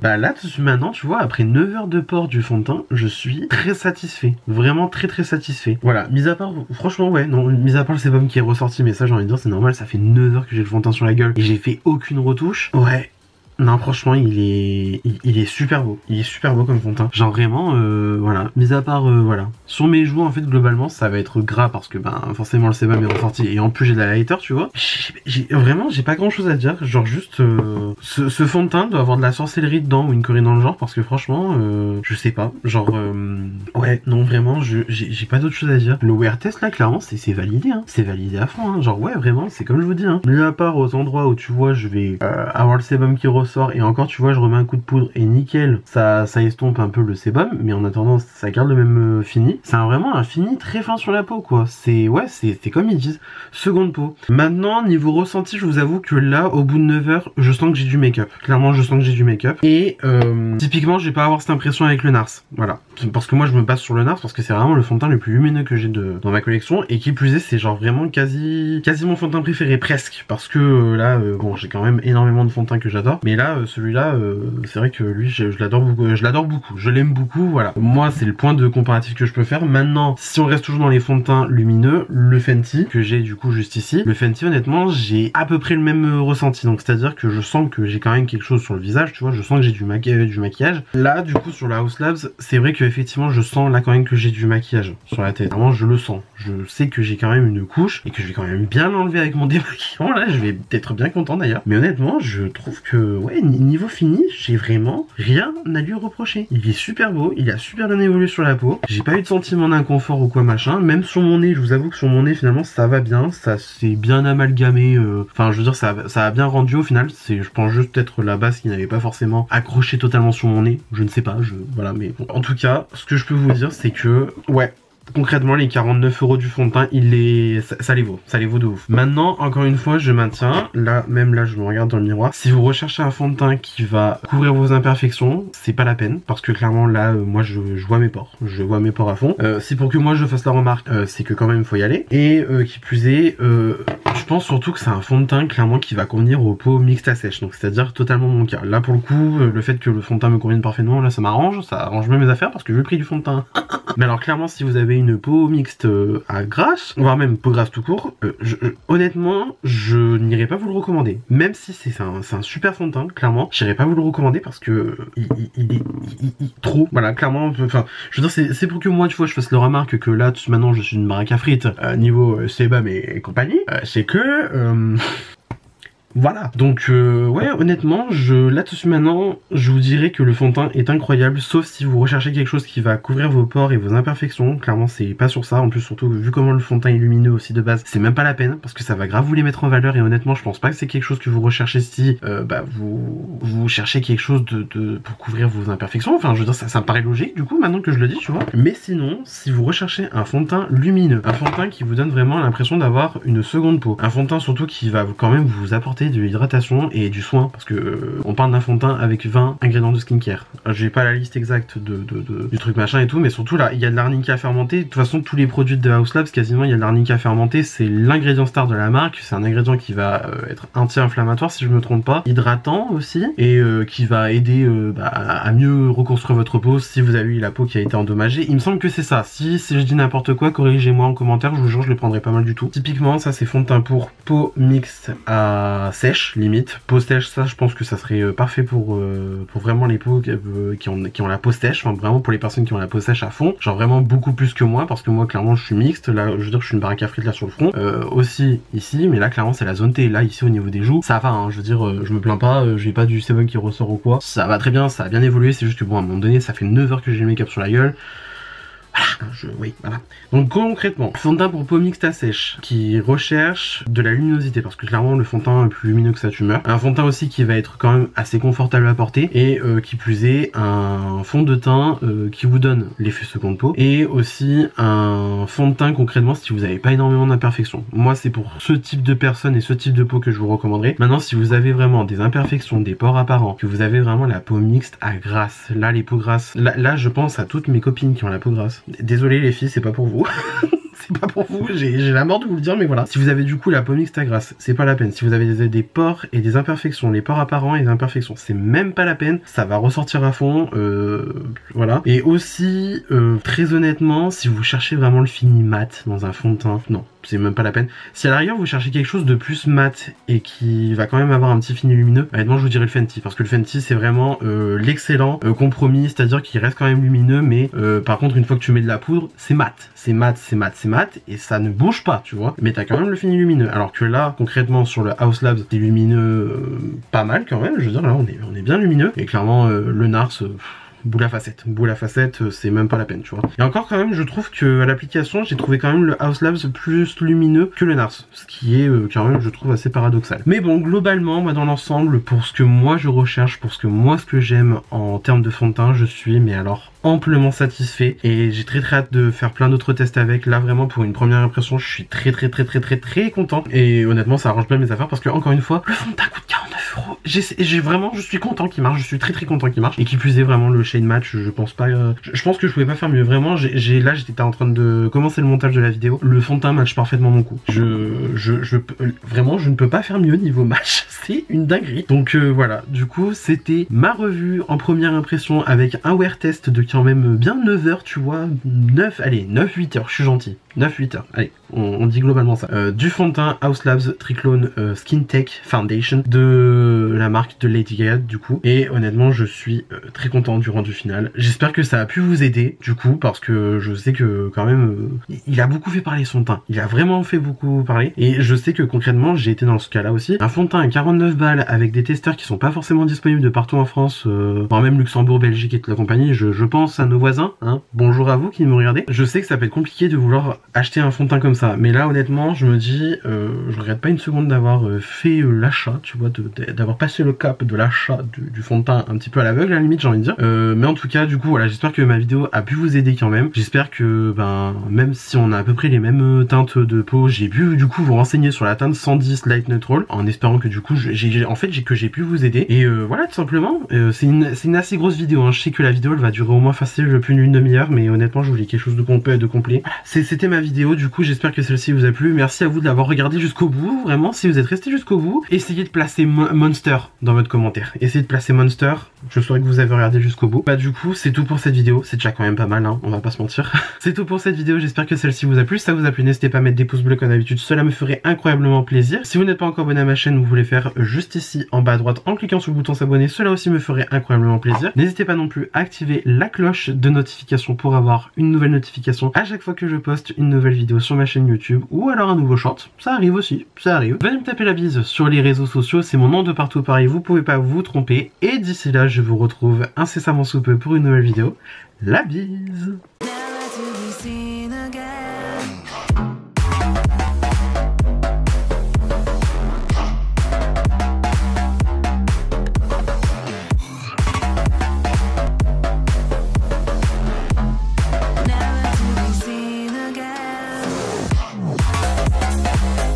S1: bah là maintenant, tu vois, après 9 heures de port du fond de teint, je suis très satisfait. Vraiment très très satisfait. Voilà, mis à part, franchement, ouais, non, mis à part le sébum qui est ressorti, mais ça j'ai envie de dire c'est normal, ça fait 9 heures que j'ai le fond de teint sur la gueule et j'ai fait aucune retouche. Ouais. Non, franchement, il est super beau. Il est super beau comme fond de teint. Genre vraiment, voilà. Mis à part, voilà. Sur mes joues, en fait, globalement, ça va être gras parce que, forcément, le sébum est ressorti. Et en plus, j'ai de la lighter, tu vois. Vraiment, j'ai pas grand chose à dire. Genre juste, ce fond de teint doit avoir de la sorcellerie dedans ou une connerie dans le genre parce que franchement, je sais pas. Genre, ouais, non, vraiment, j'ai pas d'autre chose à dire. Le wear test, là, clairement, c'est validé, hein. C'est validé à fond, hein. Genre, ouais, vraiment, c'est comme je vous dis, hein. Mis à part aux endroits où tu vois, je vais avoir le sébum qui ressort et encore tu vois je remets un coup de poudre et nickel ça estompe un peu le sébum mais en attendant ça garde le même fini. C'est vraiment un fini très fin sur la peau quoi. C'est ouais c'est comme ils disent seconde peau. Maintenant niveau ressenti je vous avoue que là au bout de 9 heures je sens que j'ai du make-up. Clairement je sens que j'ai du make-up et typiquement je vais pas avoir cette impression avec le NARS. Voilà. Parce que moi je me base sur le NARS parce que c'est vraiment le fond de teint le plus lumineux que j'ai dans ma collection et qui plus est c'est genre vraiment quasi mon fond de teint préféré presque parce que là bon j'ai quand même énormément de fond de teint que j'adore mais là celui-là c'est vrai que lui je l'adore beaucoup, je l'aime beaucoup, voilà. Moi c'est le point de comparatif que je peux faire. Maintenant si on reste toujours dans les fonds de teint lumineux, le Fenty que j'ai du coup juste ici, le Fenty honnêtement j'ai à peu près le même ressenti, donc c'est à dire que je sens que j'ai quand même quelque chose sur le visage, tu vois, je sens que j'ai du maquillage. Là du coup sur la Haus Labs c'est vrai que effectivement je sens là quand même que j'ai du maquillage sur la tête, vraiment je le sens, je sais que j'ai quand même une couche et que je vais quand même bien l'enlever avec mon démaquillant, là je vais être bien content d'ailleurs, mais honnêtement je trouve que ouais niveau fini j'ai vraiment rien à lui reprocher. Il est super beau, il a super bien évolué sur la peau, j'ai pas eu de sentiment d'inconfort ou quoi machin, même sur mon nez je vous avoue que sur mon nez finalement ça va bien, ça s'est bien amalgamé, enfin je veux dire ça a bien rendu au final, c'est je pense juste peut-être la base qui n'avait pas forcément accroché totalement sur mon nez, je ne sais pas, voilà mais bon. En tout cas ce que je peux vous dire c'est que ouais concrètement les 49 € du fond de teint ça les vaut de ouf. Maintenant encore une fois je maintiens, là même là je me regarde dans le miroir, si vous recherchez un fond de teint qui va couvrir vos imperfections c'est pas la peine parce que clairement là moi je vois mes pores, à fond. Si pour que moi je fasse la remarque c'est que quand même faut y aller et qui plus est je pense surtout que c'est un fond de teint clairement qui va convenir aux peaux mixtes à sèche, donc c'est à dire totalement mon cas. Là pour le coup le fait que le fond de teint me convienne parfaitement là ça m'arrange, ça arrange même mes affaires parce que vu le prix du fond de teint Mais alors clairement si vous avez une peau mixte à grasse, voire même peau grasse tout court, honnêtement je n'irai pas vous le recommander. Même si c'est un super fond de teint, clairement, j'irai pas vous le recommander parce que il est trop, voilà, clairement, enfin, je veux dire c'est pour que moi tu vois je fasse le remarque que là maintenant je suis une baraque à frites niveau sébum et compagnie, c'est que voilà, donc ouais honnêtement là-dessus maintenant je vous dirais que le fond de teint est incroyable, sauf si vous recherchez quelque chose qui va couvrir vos pores et vos imperfections. Clairement c'est pas sur ça, en plus surtout vu comment le fond de teint est lumineux aussi de base, c'est même pas la peine parce que ça va grave vous les mettre en valeur. Et honnêtement je pense pas que c'est quelque chose que vous recherchez si vous cherchez quelque chose pour couvrir vos imperfections. Enfin je veux dire ça me paraît logique du coup maintenant que je le dis tu vois. Mais sinon si vous recherchez un fond de teint lumineux, un fond de teint qui vous donne vraiment l'impression d'avoir une seconde peau, un fond de teint surtout qui va quand même vous apporter de l'hydratation et du soin, parce que on parle d'un fond de teint avec 20 ingrédients de skincare. J'ai pas la liste exacte du truc machin et tout, mais surtout là il y a de l'arnica fermenté. De toute façon tous les produits de Haus Labs quasiment il y a de l'arnica fermenté, c'est l'ingrédient star de la marque. C'est un ingrédient qui va être anti-inflammatoire si je me trompe pas, hydratant aussi, et qui va aider à mieux reconstruire votre peau si vous avez eu la peau qui a été endommagée. Il me semble que c'est ça. Si je dis n'importe quoi, corrigez-moi en commentaire, je vous jure je les prendrai pas mal du tout. Typiquement ça c'est fond de teint pour peau mixte à sèche limite, peau sèche, ça je pense que ça serait parfait pour vraiment les peaux qui ont la peau sèche, enfin vraiment pour les personnes qui ont la peau sèche à fond, genre vraiment beaucoup plus que moi, parce que moi clairement je suis mixte, là je veux dire je suis une baraque à frites là sur le front, aussi ici, mais là clairement c'est la zone T, là ici au niveau des joues, ça va hein, je veux dire je me plains pas, j'ai pas du sébum qui ressort ou quoi, ça va très bien, ça a bien évolué, c'est juste que bon à un moment donné ça fait 9 heures que j'ai le make-up sur la gueule. Oui, voilà. Donc concrètement, fond de teint pour peau mixte à sèche qui recherche de la luminosité, parce que clairement le fond de teint est plus lumineux que sa tumeur. Un fond de teint aussi qui va être quand même assez confortable à porter, et qui plus est un fond de teint qui vous donne l'effet seconde peau, et aussi un fond de teint concrètement si vous n'avez pas énormément d'imperfections. Moi c'est pour ce type de personnes et ce type de peau que je vous recommanderais. Maintenant si vous avez vraiment des imperfections, des pores apparents, que vous avez vraiment la peau mixte à grasse, là les peaux grasses, là je pense à toutes mes copines qui ont la peau grasse. Désolé les filles, c'est pas pour vous. C'est pas pour vous, j'ai la mort de vous le dire, mais voilà. Si vous avez du coup la peau mixte à grasse, c'est pas la peine. Si vous avez des pores et des imperfections, les pores apparents et les imperfections, c'est même pas la peine. Ça va ressortir à fond, voilà. Et aussi, très honnêtement, si vous cherchez vraiment le fini mat dans un fond de teint, non. C'est même pas la peine. Si à l'arrière vous cherchez quelque chose de plus mat et qui va quand même avoir un petit fini lumineux, honnêtement je vous dirais le Fenty, parce que le Fenty c'est vraiment l'excellent compromis, c'est-à-dire qu'il reste quand même lumineux, mais par contre une fois que tu mets de la poudre, c'est mat. C'est mat, c'est mat, c'est mat, et ça ne bouge pas, tu vois. Mais t'as quand même le fini lumineux. Alors que là, concrètement sur le Haus Labs, c'est lumineux pas mal quand même, je veux dire là on est bien lumineux, et clairement le NARS... boule à facette, c'est même pas la peine, tu vois. Et encore quand même, je trouve que à l'application, j'ai trouvé quand même le Haus Labs plus lumineux que le NARS, ce qui est quand même, je trouve, assez paradoxal. Mais bon, globalement, moi, dans l'ensemble, pour ce que moi je recherche, pour ce que j'aime en termes de fond de teint, je suis, mais alors, amplement satisfait, et j'ai très hâte de faire plein d'autres tests avec. Là vraiment pour une première impression je suis très content, et honnêtement ça arrange bien mes affaires parce que encore une fois le fond de teint coûte 49 €. Je suis content qu'il marche, je suis très content qu'il marche, et qui plus est vraiment le shade match, je pense pas, je pense que je pouvais pas faire mieux. Vraiment là j'étais en train de commencer le montage de la vidéo, le fond de teint match parfaitement mon coup. Vraiment je ne peux pas faire mieux niveau match, c'est une dinguerie. Donc voilà, du coup c'était ma revue en première impression avec un wear test de quand même bien 9 heures, tu vois, 9-8 heures, je suis gentil, 9-8 heures, allez, on dit globalement ça. Du fond de teint Haus Labs Triclone Skin Tech Foundation de la marque de Lady Gaga du coup, et honnêtement je suis très content du rendu final. J'espère que ça a pu vous aider du coup, parce que je sais que quand même il a beaucoup fait parler son teint, il a vraiment fait beaucoup parler, et je sais que concrètement j'ai été dans ce cas là aussi. Un fond de teint à 49 balles avec des testeurs qui sont pas forcément disponibles de partout en France, voire même Luxembourg, Belgique et toute la compagnie, je pense à nos voisins, hein. Bonjour à vous qui me regardez. Je sais que ça peut être compliqué de vouloir acheter un fond de teint comme ça, mais là honnêtement je me dis, je regrette pas une seconde d'avoir fait l'achat, tu vois, d'avoir passé le cap de l'achat du fond de teint un petit peu à l'aveugle à la limite, j'ai envie de dire. Mais en tout cas du coup voilà, j'espère que ma vidéo a pu vous aider quand même. J'espère que même si on a à peu près les mêmes teintes de peau, j'ai pu du coup vous renseigner sur la teinte 110 Light Neutral, en espérant que du coup j'ai pu vous aider. Et voilà tout simplement, c'est une assez grosse vidéo, hein. Je sais que la vidéo elle va durer au moins facile plus d'une demi-heure, mais honnêtement je voulais quelque chose de complet. C'était ma vidéo, du coup j'espère que celle-ci vous a plu. Merci à vous de l'avoir regardé jusqu'au bout, vraiment si vous êtes resté jusqu'au bout. Essayez de placer Monster dans votre commentaire, essayez de placer Monster, je saurai que vous avez regardé jusqu'au bout. Bah du coup c'est tout pour cette vidéo, c'est déjà quand même pas mal hein, on va pas se mentir. C'est tout pour cette vidéo, j'espère que celle-ci vous a plu. Si ça vous a plu, n'hésitez pas à mettre des pouces bleus comme d'habitude, cela me ferait incroyablement plaisir. Si vous n'êtes pas encore abonné à ma chaîne, vous pouvez le faire juste ici en bas à droite en cliquant sur le bouton s'abonner, cela aussi me ferait incroyablement plaisir. N'hésitez pas non plus à activer la cloche de notification pour avoir une nouvelle notification à chaque fois que je poste une nouvelle vidéo sur ma chaîne YouTube ou alors un nouveau short, ça arrive aussi, ça arrive. Venez me taper la bise sur les réseaux sociaux, c'est mon nom de partout pareil, vous pouvez pas vous tromper. Et d'ici là, je vous retrouve incessamment sous peu pour une nouvelle vidéo. La bise!